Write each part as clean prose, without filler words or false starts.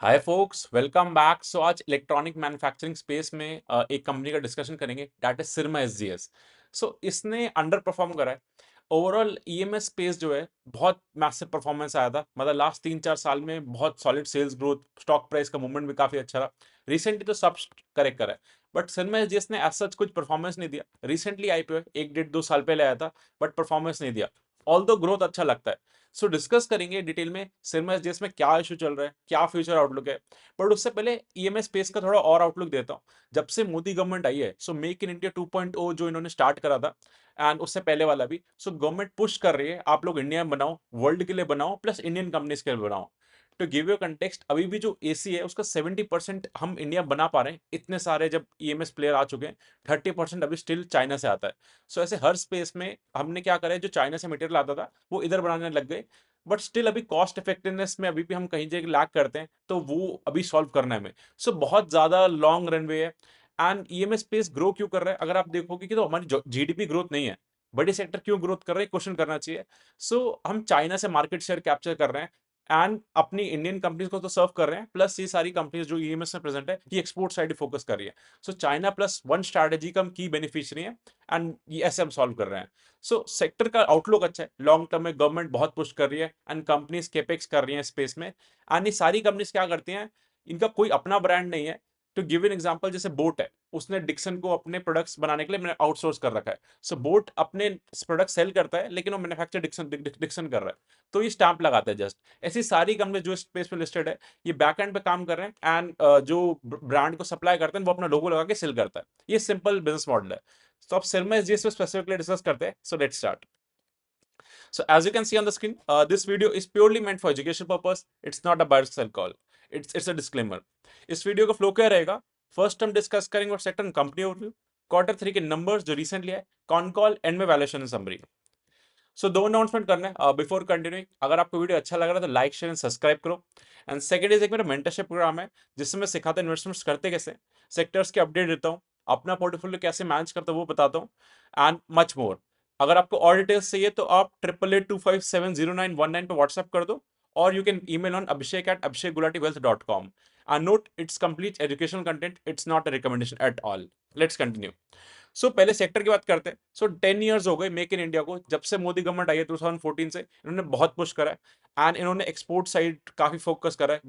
हाय focus, welcome back. सो आज electronic manufacturing space में एक कंपनी का डिस्कशन करेंगे, दैट इज सिरमा एसजीएस। सो इसने अंडर परफॉर्म करा है। ओवरऑल ईएमएस स्पेस जो है बहुत मैसिव परफॉर्मेंस आया था, मतलब लास्ट 3-4 साल में बहुत solid sales growth, stock price का मूवमेंट भी काफी अच्छा रहा। रिसेंटली तो सब करेक्ट करा है, बट सिरमा एसजीएस ने एज सच कुछ परफॉर्मेंस नहीं दिया। रिसेंटली आईपीओ है, 1-1.5 2 साल पहले आया था, बट परफॉर्मेंस नहीं दिया। ऑल्दो ग्रोथ अच्छा लगता है। सो डिस्कस करेंगे डिटेल में सिरमा एसजीएस में क्या इशू चल रहा है, क्या फ्यूचर आउटलुक है। बट उससे पहले ईएमएस स्पेस का थोड़ा और आउटलुक देता हूँ। जब से मोदी गवर्नमेंट आई है, सो मेक इन इंडिया 2.0 जो इन्होंने स्टार्ट करा था, एंड उससे पहले वाला भी, सो गवर्नमेंट पुश कर रही है आप लोग इंडिया में बनाओ, वर्ल्ड के लिए बनाओ, प्लस इंडियन कंपनीज के लिए बनाओ। टू गिव यू कंटेक्स्ट, अभी भी जो एसी है उसका 70% हम इंडिया बना पा रहे हैं, इतने सारे जब ईएमएस प्लेयर आ चुके हैं। 30% अभी स्टिल चाइना से आता है। सो ऐसे हर स्पेस में हमने क्या करा है, जो चाइना से मटेरियल आता था वो इधर बनाने लग गए। बट स्टिल अभी कॉस्ट इफेक्टिवनेस में अभी भी हम कहीं जगह लैग करते हैं, तो वो अभी सॉल्व करना है हमें। सो बहुत ज्यादा लॉन्ग रनवे है। एंड ईएमएस स्पेस ग्रो क्यों कर रहा है, अगर आप देखोगे कि तो हमारी जीडीपी ग्रोथ नहीं है, बड़े सेक्टर क्यों ग्रोथ कर रहे हैं, क्वेश्चन करना चाहिए। सो हम चाइना से मार्केट शेयर कैप्चर कर रहे हैं, एंड अपनी इंडियन कंपनीज को तो सर्व कर रहे हैं, प्लस ये सारी कंपनीज जो ईएमएस में प्रेजेंट है ये एक्सपोर्ट साइड फोकस कर रही है। So China plus one strategy का हम की बेनिफिशियरी है, एंड ये ऐसे हम सॉल्व कर रहे हैं। सो सेक्टर का आउटलुक अच्छा है, लॉन्ग टर्म में गवर्नमेंट बहुत पुश कर रही है, एंड कंपनीज केपेक्स कर रही हैं स्पेस में। एंड ये सारी कंपनीज क्या करती हैं, इनका कोई अपना ब्रांड नहीं है। टू गिव एन एग्जांपल, जैसे बोट है, उसने डिक्सन को अपने प्रोडक्ट्स बनाने के लिए आउटसोर्स कर रखा है। सो बोट अपने प्रोडक्ट सेल करता है, लेकिन वो मैन्युफैक्चर डिक्सन कर रहा है, तो ये स्टैंप लगाता है जस्ट। ऐसी सारी कंपनी जो स्पेस में लिस्टेड है, ये बैक एंड पे काम कर रहे हैं, एंड जो ब्रांड को सप्लाई करते हैं वो अपना लोगो लगा के सेल करता है। ये सिंपल बिजनेस मॉडल है। तो अब सिरमा एसजीएस पे स्पेसिफिकली डिस्कस करते हैं। So let's start. So as you can see on the screen, this video is purely meant for education purpose. It's not a buy or sell call. It's a disclaimer. इस video का flow क्या रहेगा? First हम discuss करेंगे और second company overview, Q3 के numbers जो recently है, कॉन कॉल, एंड में वैल्यूएशन समरी। सो दो अनाउंसमेंट करना है बिफोर कंटिन्यूइंग। अगर आपको वीडियो अच्छा लग रहा है तो लाइक शेयर एंड सब्सक्राइब करो। एंड सेकंड इज, एक मेरा मेंटरशिप प्रोग्राम है जिसमें मैं सिखाता हूं इन्वेस्टमेंट्स करते कैसे, सेक्टर्स के अपडेट देता हूँ, अपना पोर्टफोलियो कैसे मैनेज करता हूँ वो बताता हूँ, एंड मच मोर। अगर आपको और डिटेल्स चाहिए तो आप 8882570919 पे व्हाट्सएप कर दो, और you can email on abhishek@abhishekgulatiwealth.com। and note, it's complete educational content, it's not a recommendation at all. Let's continue. पहले सेक्टर की बात करते हैं। 10 इयर्स हो गए मेक इन इंडिया को, जब से मोदी गवर्नमेंट आई है 2014 से, इन्होंने बहुत पुश करा है, एंड इन्होंने एक्सपोर्ट साइड काफी फोकस करा है।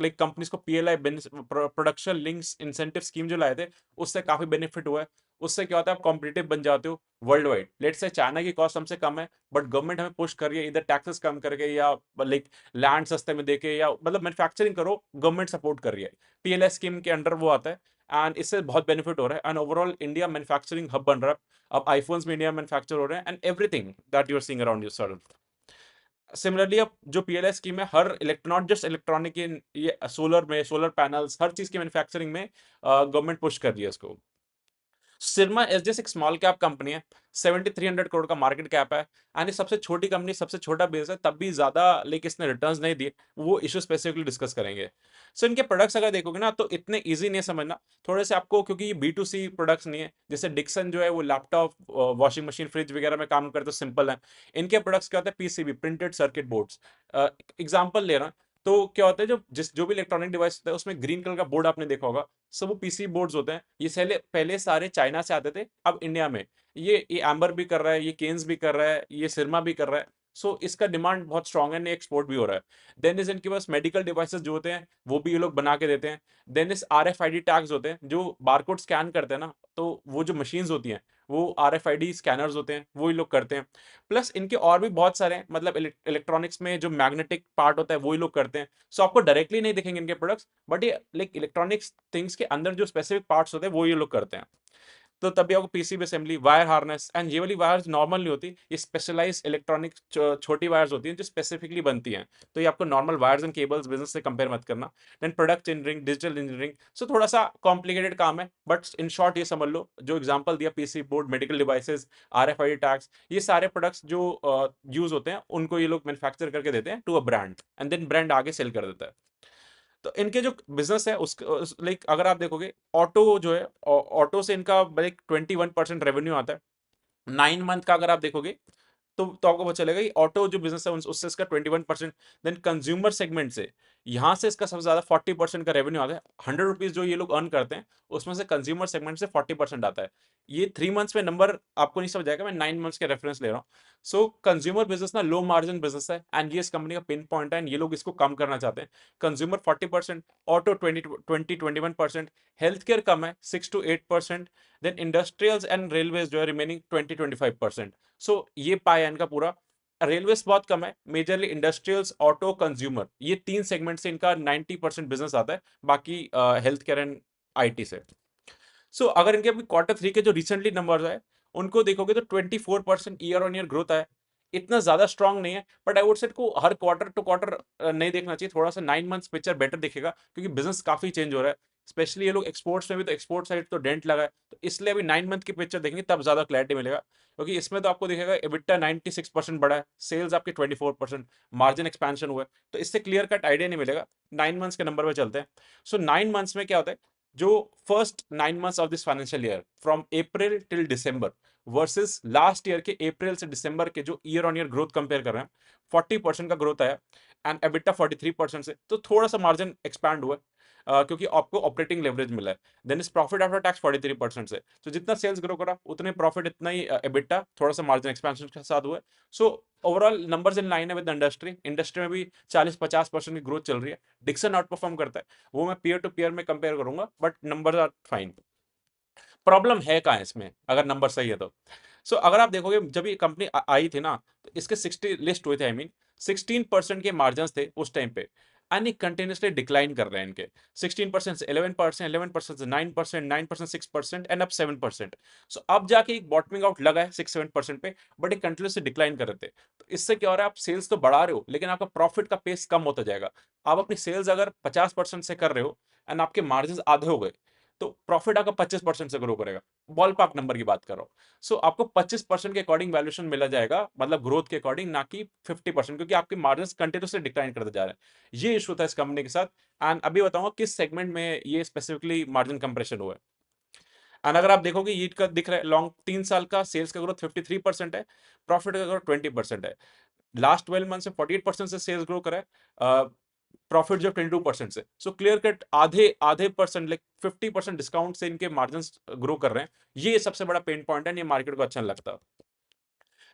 लाइक कंपनीज को PLI production links incentive scheme जो लाए थे, उससे काफी बेनिफिट हुआ है। उससे क्या होता है, आप कॉम्पिटिटिव बन जाते हो वर्ल्ड वाइड। लेट से चाइना की कॉस्ट हमसे कम है, बट गवर्नमेंट हमें पुश कर रही है इधर टैक्सेस कम करके, या लाइक लैंड सस्ते में देके, या मतलब मैन्युफैक्चरिंग करो, गवर्नमेंट सपोर्ट कर रही है। पीएलआई स्कीम के अंडर वो आता है, एंड इससे बहुत बेनिफिट हो रहा है, and overall India manufacturing hub बन रहा है। अब आईफोन्स में इंडिया मैन्युफैक्चर हो रहे हैं, and everything that you are seeing around you sir. Similarly अब जो पीएलआई स्कीम है, हर नॉट जस्ट इलेक्ट्रॉनिक, इन ये सोलर में, सोलर पैनल्स, हर चीज की मैन्युफैक्चरिंग में गवर्नमेंट पुश कर रही है इसको। सिरमा एसजेएस एक स्मॉल कैप कंपनी है, 7300 करोड़ का मार्केट कैप है, एंड ये सबसे छोटी कंपनी, सबसे छोटा बेस है, तब भी ज्यादा लेकिन इसने रिटर्न्स नहीं दिए। वो इशू स्पेसिफिकली डिस्कस करेंगे। सो इनके प्रोडक्ट्स अगर देखोगे ना, तो इतने इजी नहीं है समझना, थोड़े से आपको, क्योंकि ये बी टू सी प्रोडक्ट्स नहीं है। जैसे डिक्सन जो है वो लैपटॉप, वॉशिंग मशीन, फ्रिज वगैरह में काम करते, सिंपल है। इनके प्रोडक्ट्स क्या होता है, PCB, printed circuit boards. Example ले रहा हूं, तो क्या होता है, जो भी इलेक्ट्रॉनिक डिवाइस होता है उसमें ग्रीन कलर का बोर्ड आपने देखा होगा, सब वो पीसी बोर्ड्स होते हैं। ये पहले पहले सारे चाइना से आते थे, अब इंडिया में ये एम्बर भी कर रहा है, ये केन्स भी कर रहा है, ये सिरमा भी कर रहा है। सो इसका डिमांड बहुत स्ट्रांग है, एक्सपोर्ट भी हो रहा है। देन इज इनके पास मेडिकल डिवाइसेस जो होते हैं, वो भी ये लोग बना के देते हैं। देन इस RFID टैग्स होते हैं, जो बारकोड स्कैन करते हैं ना, तो वो जो मशीन्स होती हैं, वो RFID स्कैनर्स होते हैं, वो ये लोग करते हैं। प्लस इनके और भी बहुत सारे हैं, मतलब इलेक्ट्रॉनिक्स में जो मैग्नेटिक पार्ट होता है वो ही लोग करते हैं। सो आपको डायरेक्टली नहीं दिखेंगे इनके प्रोडक्ट्स, बट ये लाइक इलेक्ट्रॉनिक्स थिंग्स के अंदर जो स्पेसिफिक पार्ट्स होते हैं वो ये लोग करते हैं। तो तभी आपको PCB assembly, wire harness, and ये वाली वायर्स नॉर्मल नहीं होती, ये स्पेशलाइज्ड इलेक्ट्रॉनिक छोटी वायर्स होती हैं जो स्पेसिफिकली बनती हैं। तो ये आपको normal wires and cables business से कंपेयर मत करना। Then product engineering, digital engineering, so थोड़ा सा कॉम्प्लिकेटेड काम है, बट इन शॉर्ट ये समझ लो, जो एग्जांपल दिया, PC board, medical devices, RFID tags, ये सारे प्रोडक्ट्स जो यूज होते हैं, उनको ये लोग मैन्युफैक्चर करके देते हैं to a brand, and then brand आगे सेल कर देता है। तो इनके जो बिजनेस है उसके, लाइक अगर आप देखोगे, ऑटो जो है, ऑटो से इनका लाइक 21% रेवेन्यू आता है 9 मंथ का। अगर आप देखोगे तो आपको पता चलेगा कि ऑटो जो बिजनेस है उससे इसका 21%। देन कंज्यूमर सेगमेंट से यहाँ से इसका सबसे ज़्यादा 40% का रेवेन्यू आता है। 100 रुपीज़ जो ये लोग अर्न करते हैं, उसमें से कंज्यूमर सेगमेंट से 40% आता है। ये 3 मंथ्स में नंबर आपको नहीं समझ आएगा, मैं 9 मंथ्स के रेफरेंस ले रहा हूँ। सो कंज्यूमर बिज़नेस ना लो मार्जिन बिज़नेस है एंड ये इस कंपनी का पिन पॉइंट है एंड ये लोग इसको कम करना चाहते हैं। कंज्यूमर 40%, ऑटो 20-21%, हेल्थ केयर कम है 6 to 8%, then industrials and railways जो है रिमेनिंग 20-25%। सो ये पाया इनका पूरा। रेलवेज बहुत कम है, मेजरली इंडस्ट्रियल्स, ऑटो, कंज्यूमर, ये 3 सेगमेंट से इनका 90% बिज़नेस आता है, बाकी हेल्थ केयर एंड आईटी से। सो अगर इनके अभी क्वार्टर 3 के जो रिसेंटली नंबर्स आए, उनको देखोगे तो 24% ईयर ऑन ईयर ग्रोथ आया। इतना ज़्यादा स्ट्रॉन्ग नहीं है, बट आई वुड से इनको हर क्वार्टर टू क्वार्टर नहीं देखना चाहिए, थोड़ा-सा 9 मंथ्स पिक्चर बेटर दिखेगा क्योंकि बिज़नेस काफ़ी चेंज हो रहा है। स्पेशली ये लोग एक्सपोर्ट्स में भी, तो एक्सपोर्ट साइड तो डेंट लगा है, तो इसलिए अभी 9 मंथ की पिक्चर देखेंगे तब ज़्यादा क्लैरिटी मिलेगा। क्योंकि इसमें तो आपको दिखेगा एबिटा 96% बढ़ा है, सेल्स आपके 24%, मार्जिन एक्सपेंशन हुआ है, तो इससे क्लियर कट आइडिया नहीं मिलेगा। 9 मंथ्स के नंबर पे चलते हैं। सो 9 मंथ्स में क्या होता है, जो first 9 months of this financial year from April till December versus last year के अप्रैल से दिसंबर के जो year on year growth compare कर रहे हैं, 40% का ग्रोथ आया एंड एबिटा 43% से, तो थोड़ा सा मार्जिन एक्सपैंड हुआ है क्योंकि आपको ऑपरेटिंग लेवरेज मिला है। देन इस प्रॉफिट आफ्टर टैक्स 43% से, तो जितना सेल्स ग्रो करा उतने प्रॉफिट इतना ही एबिटा थोड़ा सा मार्जिन एक्सपेंशन के साथ हुआ है। So overall numbers in line है विद इंडस्ट्री। इंडस्ट्री में भी 40-50% की ग्रोथ चल रही है। डिक्सन आउट परफॉर्म करता है, वो मैं पीयर टू पीयर में कंपेयर करूंगा, but numbers are fine. Problem है कहाँ इसमें अगर नंबर सही है तो? सो अगर आप देखोगे जब ये कंपनी आई थी ना, तो इसके 60 लिस्ट हुए थे, आई मीन 16% के मार्जिन थे उस टाइम पे एंड ये कंटिन्यूसली डिक्लाइन कर रहे हैं इनके। 16% से 11%, 11% से 9%, 9% 6% एंड अब 7%। सो अब जाके एक बॉटमिंग आउट लगा है 6-7% पे, बट ये कंटिन्यूसली डिक्लाइन कर रहे थे। तो इससे क्या हो रहा है, आप सेल्स तो बढ़ा रहे हो लेकिन आपका प्रॉफिट का पेस कम होता जाएगा। आप अपनी सेल्स अगर 50% से कर रहे हो एंड आपके मार्जिन आधे हो गए, तो प्रॉफिट आपका 25% से ग्रो करेगा। बॉल पार्क नंबर की बात कर रहा हूँ। सो आपको 25% के अकॉर्डिंग वैल्यूएशन मिला जाएगा, मतलब ग्रोथ के अकॉर्डिंग, ना कि 50%, क्योंकि आपके मार्जिन कंटिन्यूसली डिक्लाइन करते जा रहे हैं। ये इशू था इस कंपनी के साथ एंड अभी बताऊंगा किस सेगमेंट में ये स्पेसिफिकली मार्जिन कंप्रेशन हुआ है। एंड अगर आप देखोगे ये का दिख रहा है लॉन्ग 3 साल का सेल्स का ग्रोथ 53% है, प्रॉफिट का ग्रोथ 20% है। लास्ट 12 मंथ से 48% से सेल्स ग्रो करा है, प्रॉफिट जो 22% से। सो क्लियर कट आधे आधे परसेंट, लाइक 50% डिस्काउंट से इनके मार्जिन ग्रो कर रहे हैं। ये सबसे बड़ा पेन पॉइंट है, ये मार्केट को अच्छा नहीं लगता।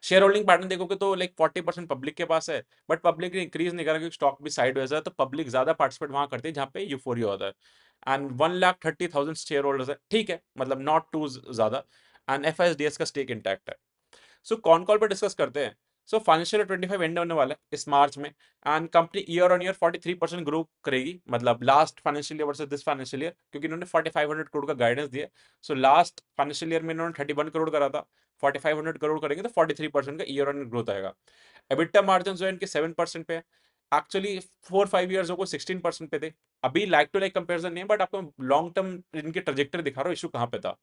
शेयर होल्डिंग पैटर्न देखोगे तो लाइक 40% पब्लिक के पास है, बट पब्लिक ने इंक्रीज नहीं करा क्योंकि स्टॉक भी साइडवेज है, तो पब्लिक ज्यादा पार्टिसिपेट वहां करती है जहां पे यूफोरिया होता है। एंड 1,30,000 शेयर होल्डर्स है, ठीक है, मतलब नॉट टू ज्यादा। एंड एफआईएसडीएस का स्टेक इंटैक्ट है। सो कौन कॉल पर डिस्कस करते हैं। सो फाइनेंशियल ईयर 25 एंड होने वाला है इस मार्च में and company year on year 43% grow करेगी, मतलब last financial year versus this financial year, क्योंकि इन्होंने 4500 करोड़ का गाइडेंस दिया। सो लास्ट फाइनेंशियल ईयर में इन्होंने 31 करोड़ करा था, 4500 करोड़ करेंगे तो 43% का ईयर ऑन ईयर ग्रोथ आएगा। एबिटा मार्जिन जो है इनके 7% पे है। एक्चुअली 4-5 ईयर्स को 16% पे थे। अभी लाइक टू लाइक कंपेरिजन नहीं है, बट आपको लॉन्ग टर्म इनकी ट्रेजेक्टरी दिखा रहा हूँ, इशू कहाँ पे था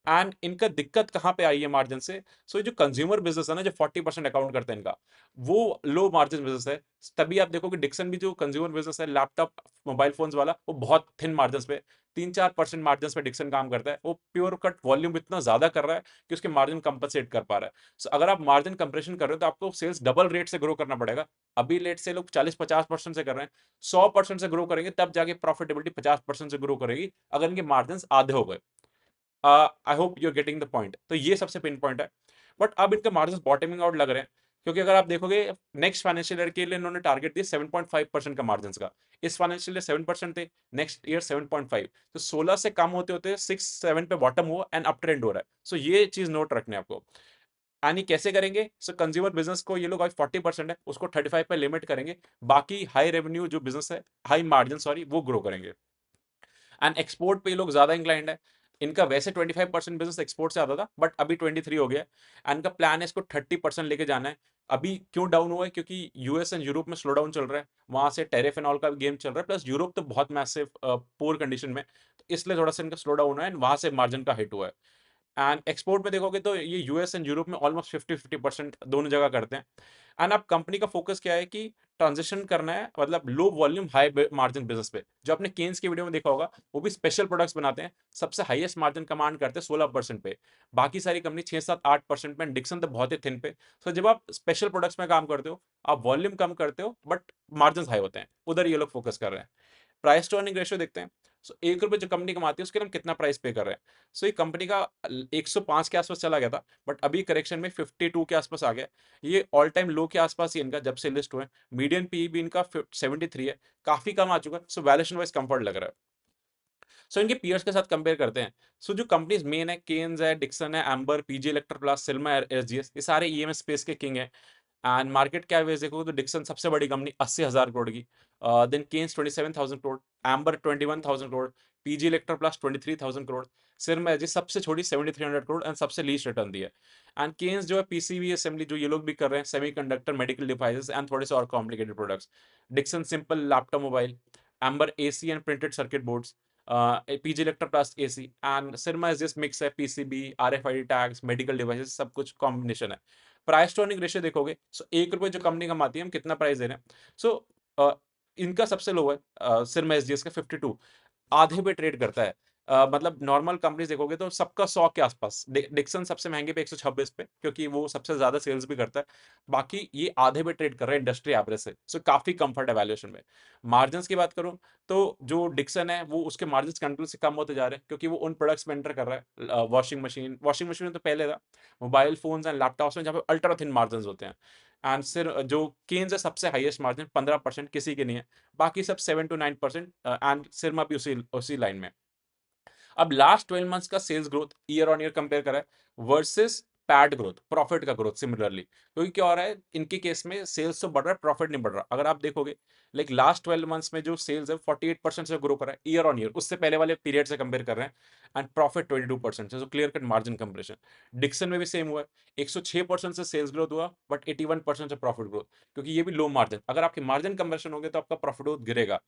एंड इनका दिक्कत कहाँ पे आई है मार्जिन से। सो जो कंज्यूमर बिजनेस है ना, जो 40% अकाउंट करते हैं इनका, वो लो मार्जिन बिजनेस है। तभी आप देखोगे डिक्सन भी जो कंज्यूमर बिजनेस है, लैपटॉप मोबाइल फोन्स वाला, वो बहुत थिन मार्जिन पे, 3-4% मार्जिन पे डिक्सन काम करता है। वो प्योर कट वॉल्यूम इतना ज्यादा कर रहा है कि उसके मार्जिन कंपनसेट कर पा रहा है। सो अगर आप मार्जिन कंप्रेशन कर रहे हो तो आपको सेल्स डबल रेट से ग्रो करना पड़ेगा। अभी लेट से लोग 40-50% से कर रहे हैं, 100% से ग्रो करेंगे तब जाके प्रॉफिटेबिलिटी 50% से ग्रो करेगी, अगर इनके मार्जिन आधे हो गए। I hope you are getting the point. तो ये सबसे पिन पॉइंट है, बट अब इनके मार्जिन बॉटमिंग आउट लग रहे हैं, क्योंकि अगर आप देखोगे नेक्स्ट फाइनेंशियल ईयर के लिए इन्होंने टारगेट दिया 7.5% का मार्जिन का। इस फाइनेंशियल ईयर 7% थे, नेक्स्ट ईयर 7.5, तो 16 से कम होते होते 6-7 पे बॉटम हुआ एंड अप ट्रेंड हो रहा है। सो ये चीज नोट रखने आपको। यानी कैसे करेंगे, सो कंज्यूमर बिजनेस को ये लोग आज 40% है, उसको 35 पे लिमिट करेंगे, बाकी हाई रेवेन्यू जो बिजनेस है, हाई मार्जिन सॉरी, वो ग्रो करेंगे। एंड एक्सपोर्ट पे ये लोग ज्यादा इंक्लाइंड है। इनका वैसे 25% बिजनेस एक्सपोर्ट से आता था, बट अभी 23 हो गया एंड इनका प्लान है इसको 30% लेके जाना है। अभी क्यों डाउन हुआ है, क्योंकि यूएस एंड यूरोप में स्लो डाउन चल रहा है, वहां से टेरिफ एंड ऑल का गेम चल रहा है, प्लस यूरोप तो बहुत मैसिव पोर कंडीशन में, तो इसलिए थोड़ा सा इनका स्लो डाउन है एंड वहां से मार्जिन का हिट हुआ है। एंड एक्सपोर्ट में देखोगे तो ये यूएस एंड यूरोप में ऑलमोस्ट 50-50% दोनों जगह करते हैं। एंड अब कंपनी का फोकस क्या है कि ट्रांजिशन करना है, मतलब low volume high margin business पे। जो आपने केन्स की वीडियो में देखा होगा, वो भी स्पेशल प्रोडक्ट्स बनाते हैं, सबसे हाईएस्ट मार्जिन कमांड करते हैं 16% पे। बाकी सारी कंपनी 6-7-8% में, डिक्सन तो बहुत ही थिन पे। तो जब आप स्पेशल प्रोडक्ट्स में काम करते हो, आप वॉल्यूम कम करते हो बट मार्जिन हाई होते हैं, उधर ये लोग फोकस कर रहे हैं। प्राइस टू अर्निंग रेशियो देखते हैं। सो ₹1 जो कंपनी कमाती है उसके लिए हम कितना प्राइस पे कर रहे हैं। सो ये कंपनी का 105 के आसपास चला गया था, बट अभी करेक्शन में 52 के आसपास आ गया। ये ऑल टाइम लो के आसपास ही इनका जब से लिस्ट हुए। मीडियन पीई भी इनका 73 है, काफी कम आ चुका है। सो वैल्यूएशन वाइज कंफर्ट लग रहा है। सो इनके पीयर्स के साथ कंपेयर करते हैं। सो जो कंपनीज मेन है, केन्स है, डिक्सन है, Amber, PG Electroplast, Syrma, SGS, ये सारे ईएमएस स्पेस के किंग है। एंड मार्केट कैप वाइज देखोगे तो डिक्सन सबसे बड़ी कंपनी 80,000 करोड़ की, then Kaynes 27,000 crore, Amber 21,000 crore, PG Electroplast 23,000 crore, Syrma एजी सबसे छोटी 7,300 करोड़ एंड सबसे लीस्ट रिटर्न दी है। एंड केन्स जो है पीसीबी असेंबली जो ये लोग भी कर रहे हैं, सेमीकंडक्टर, मेडिकल डिवाइसेस एंड थोड़े से और complicated products. Dixon simple laptop mobile, Amber AC and printed circuit boards, PG Electroplast AC, and Syrma is just mix है, PCB, RFID tags, medical devices, सब कुछ कॉम्बिनेशन है। प्राइस टू अर्निंग रेशियो देखोगे, सो ₹1 जो company कमाती है, हम कितना प्राइस दे रहे हैं। सो इनका सबसे लो है, सिर्मा एसजीएस का 52, आधे पे ट्रेड करता है। मतलब नॉर्मल कंपनीज देखोगे तो सबका 100 के आसपास, डिक्सन सबसे महंगे पे 126 पे, क्योंकि वो सबसे ज्यादा सेल्स भी करता है। बाकी ये आधे पे ट्रेड कर रहे हैं इंडस्ट्री एवरेज से। सो काफी कंफर्ट है वैल्यूएशन में। मार्जिन की बात करूं तो जो डिक्सन है वो उसके मार्जिन कंट्रोल से कम होते जा रहे हैं, क्योंकि वो उन प्रोडक्ट्स में एंटर कर रहा है। वॉशिंग मशीन में तो पहले था, मोबाइल फोन्स एंड लैपटॉप्स में जहाँ पे अल्ट्रा थिन मार्जिन होते हैं। एंड सिर्फ जो केन्स है सबसे हाईएस्ट मार्जिन 15%, किसी के नहीं है। बाकी सब 7 to 9%, एंड सिर्मा भी उसी उसी लाइन में। अब लास्ट 12 मंथ्स का sales growth year on year compare करा है वर्सेस पैट ग्रोथ, प्रॉफिट का ग्रोथ सिमिलरली। क्योंकि क्या हो रहा है इनके केस में, सेल्स तो बढ़ रहा है, प्रॉफिट नहीं बढ़ रहा। अगर आप देखोगे लाइक लास्ट 12 मंथ्स में जो सेल्स है 48% से ग्रो कर रहा है ईयर ऑन ईयर, उससे पहले वाले पीरियड से कंपेयर कर रहे हैं। एंड प्रॉफिट 22% से, clear cut margin compression. Dixon में भी सेम हुआ है, 106% से सेल्स ग्रोथ हुआ बट 81% से प्रॉफिट ग्रोथ, क्योंकि ये भी लो मार्जिन। अगर आपकी मार्जिन कंप्रेशन हो गया तो आपका प्रॉफिट ग्रोथ गिरेगा।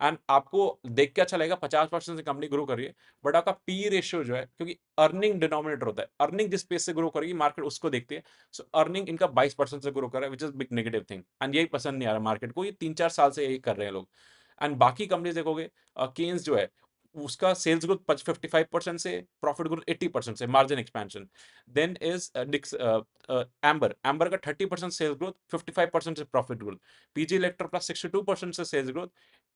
एंड आपको देख के अच्छा लगेगा 50% से कंपनी ग्रो कर रही है, बट आपका पी रेशियो जो है, क्योंकि अर्निंग डिनोमिनेटर होता है, अर्निंग जिस पेस से ग्रो करेगी मार्केट उसको देखती है। सो अर्निंग इनका 22% से ग्रो कर रहा है, which is big negative thing, and यही पसंद नहीं आ रहा मार्केट को। ये 3-4 साल से यही कर रहे हैं लोग। एंड बाकी कंपनीज देखोगे, केन्स जो है उसका सेल्स ग्रोथ 55% से, प्रॉफिट ग्रोथ 80% से, मार्जिन एक्सपेंशन। देन इज डिक्स एम्बर, एम्बर का 30% सेल्स ग्रोथ, 55% से profit growth. PG Electroplast 62% से सेल्स ग्रोथ,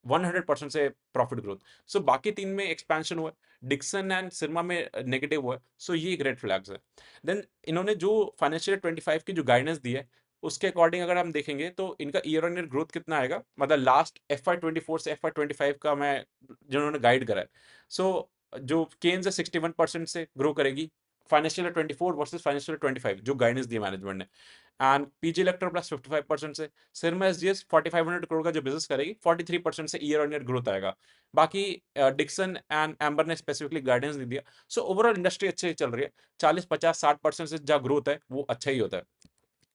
100% से प्रॉफिट ग्रोथ। सो बाकी तीन में एक्सपेंशन हुआ है, डिक्सन एंड सिरमा में नेगेटिव हुआ है। सो ये ग्रेट फ्लैग्स है। देन इन्होंने जो फाइनेंशियल 25 की जो गाइडेंस दी है, उसके अकॉर्डिंग अगर हम देखेंगे तो इनका ईयर ऑन ईयर ग्रोथ कितना आएगा, मतलब लास्ट FY24 से FY25 का मैं जिन्होंने गाइड करा है। सो जो केन्स है 61% से ग्रो करेगी, फाइनेंशियल 24 वर्सेस फाइनेंशियल 25 जो गाइडेंस दी मैनेजमेंट ने। एंड पीजी इलेक्ट्रो प्लस 55% से, सिर्मा एसजीएस 4500 करोड़ का जो बिजनेस करेगी 43% से ईयर ऑन ईयर ग्रोथ आएगा। बाकी डिक्सन एंड एम्बर ने स्पेसिफिकली गाइडेंस नहीं दिया। सो ओवरऑल इंडस्ट्री अच्छी चल रही है, 40-50-60% से जहाँ ग्रोथ है वो अच्छा ही होता है।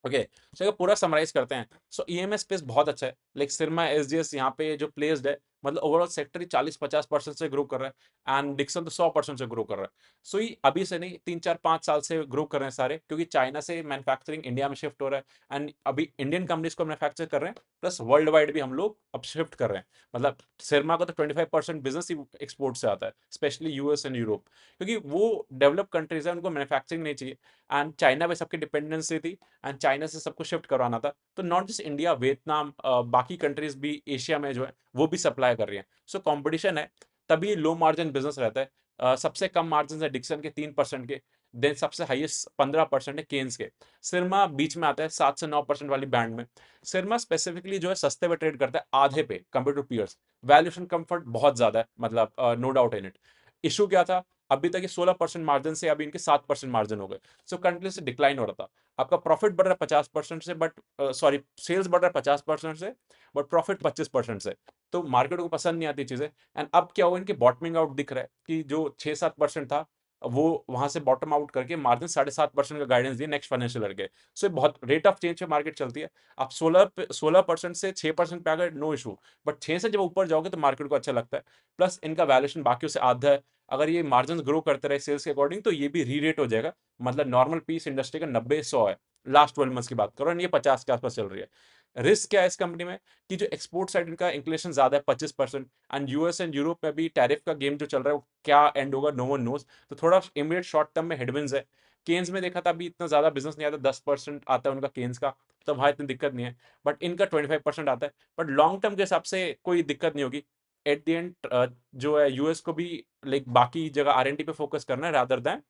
ओके, सो अगर पूरा समराइज करते हैं, सो ईएमएस स्पेस बहुत अच्छा है, लाइक सिरमा एसजीएस यहाँ पे जो प्लेस्ड है, मतलब ओवरऑल सेक्टर ही 40-50% से ग्रो कर रहा है, एंड डिक्सन तो 100% से ग्रो कर रहा है। सो ये अभी से नहीं, 3-4-5 साल से ग्रो कर रहे हैं सारे, क्योंकि चाइना से मैन्युफैक्चरिंग इंडिया में शिफ्ट हो रहा है, एंड अभी इंडियन कंपनीज को मैन्युफैक्चर कर रहे हैं, प्लस वर्ल्ड वाइड भी हम लोग अब शिफ्ट कर रहे हैं। मतलब सिरमा का तो 25% बिजनेस ही एक्सपोर्ट से आता है, स्पेशली यूएस एंड यूरोप, क्योंकि वो डेवलप कंट्रीज है, उनको मैन्युफैक्चरिंग नहीं चाहिए। एंड चाइना पे सबकी डिपेंडेंसी थी, एंड चाइना से सबको शिफ्ट करवाना था। तो नॉट जस्ट इंडिया, वियतनाम, बाकी कंट्रीज भी एशिया में जो है वो भी सप्लाई कर रही हैं। सो कंपटीशन है, तभी लो मार्जिन बिजनेस रहता है। सबसे कम मार्जिन है डिक्सन के 3% के, देन सबसे हाईएस्ट 15% है केन्स के। सिरमा बीच में आता है 7 से 9% वाली बैंड में। सिरमा स्पेसिफिकली जो है सस्ते पे ट्रेड करता है, आधे पे compare to peers. Valuation comfort बहुत ज्यादा है, मतलब no doubt in it. Issue क्या था, अभी तक ये 16% मार्जिन से अभी इनके 7% मार्जिन हो गए। सो कंटिन्यू से डिक्लाइन हो रहा था। आपका प्रॉफिट बढ़ रहा है 50% से, बट सॉरी, सेल्स बढ़ रहा है 50% से, बट प्रॉफिट 25% से। तो मार्केट को पसंद नहीं आती चीजें। एंड अब क्या हुआ, इनके बॉटमिंग आउट दिख रहा है कि जो 6-7% था, वो वहाँ से बॉटम आउट करके मार्जिन 7.5% का गाइडेंस दिए नेक्स्ट फाइनेंशियल ईयर के। सो ये बहुत रेट ऑफ चेंज पे मार्केट चलती है। आप 16% से 6% पे आ गए, नो इश्यू, बट 6 से जब ऊपर जाओगे तो मार्केट को अच्छा लगता है। प्लस इनका वैल्यूएशन बाकियों से आधा है। अगर ये मार्जिन ग्रो करते रहे सेल्स के अकॉर्डिंग, तो ये भी री-रेट हो जाएगा। मतलब नॉर्मल पीस इंडस्ट्री का 90-100 है, लास्ट 12 मंथ्स की बात करो, एंड ये 50 के आसपास चल रही है। रिस्क क्या है इस कंपनी में कि जो एक्सपोर्ट साइड इनका इंक्लेशन ज़्यादा है 25%, एंड यूएस एंड यूरोप में भी टैरिफ का गेम जो चल रहा है वो क्या एंड होगा, नो वन नोज। तो थोड़ा इमीडिएट शॉर्ट टर्म में हेडविंड्स है। केन्स में देखा था अभी इतना ज़्यादा बिजनेस नहीं आता, 10% आता है उनका केन्स का, तो वहाँ इतनी दिक्कत नहीं है। बट इनका 25% आता है। बट लॉन्ग टर्म के हिसाब से कोई दिक्कत नहीं होगी। एट द एंड जो है यूएस को भी लाइक बाकी जगह आर एन डी पे फोकस करना है रादर दैन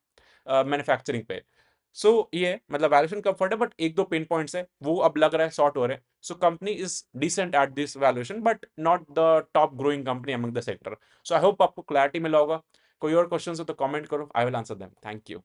मैन्युफैक्चरिंग पे। सो ये मतलब वैल्यूएशन कंफर्ट है, बट एक दो पेन पॉइंट्स है वो अब लग रहा है सॉर्ट हो रहे हैं। So company is decent at this valuation, but not the top growing company among the sector. So I hope आपको क्लैरिटी मिला होगा। कोई और क्वेश्चन हो तो कमेंट करो, I will answer them. Thank you.